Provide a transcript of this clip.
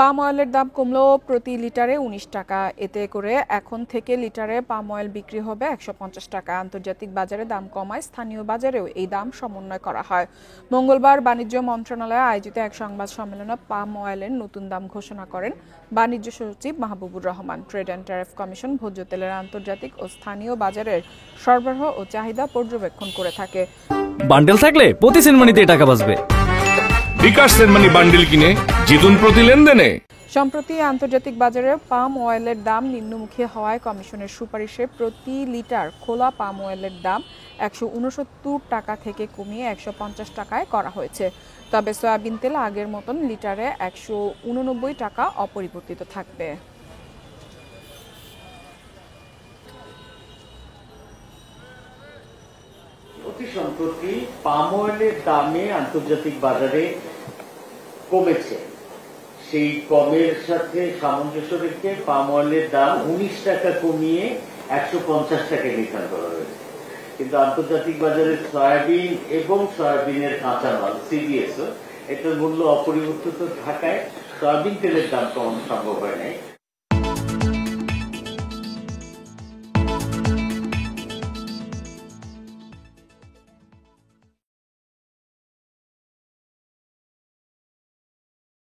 পাম অয়েলের দাম কমলো প্রতি লিটারে ১৯ টাকা। এতে করে এখন থেকে লিটারে পাম অয়েল বিক্রি হবে ১৫০ টাকা। আন্তর্জাতিক বাজারে দাম কমায় স্থানীয় বাজারেও এই দাম সমন্বয় করা হয়। মঙ্গলবার বাণিজ্য মন্ত্রণালয়ে আয়োজিত এক সংবাদ সম্মেলনে পাম অয়েলের নতুন দাম ঘোষণা করেন বাণিজ্য সচিব Mahbubur Rahman. Trade and tariff commission ভোজ্য তেলের আন্তর্জাতিক ও স্থানীয় বাজারের সরবরাহ ও চাহিদা পর্যবেক্ষণ করে থাকে। বান্ডেল থাকলে প্রতি সেনমানিতে টাকা বাঁচবে। বিকাশ সেনমানি বান্ডেল কিনে জিতুন প্রতি লেনদেনে। সম্প্রতি আন্তর্জাতিক বাজারে পাম অয়েলের দাম নিম্নমুখী হওয়ায় কমিশনের সুপারিশে প্রতি লিটার খোলা পাম অয়েলের দাম ১৬৯ টাকা থেকে কমিয়ে ১৫০ টাকায় করা হয়েছে। তবে সয়াবিন তেল আগের মতন লিটারে ১৮৯ টাকা অপরিবর্তিত থাকবে। অতি সম্প্রতি পাম অয়েলের দামে আন্তর্জাতিক বাজারে কমেছে। সেই কমের সাথে সামঞ্জস্য রেখে পাম অয়েলের দাম ১৯ টাকা কমিয়ে ১৫০ টাকায় নির্ধারণ করা হয়েছে। কিন্তু আন্তর্জাতিক বাজারে সয়াবিন এবং সয়াবিনের কাঁচামাল সিডিএসও এটার মূল্য অপরিবর্তিত থাকায় সয়াবিন তেলের দাম কমানো সম্ভব হয় নাই।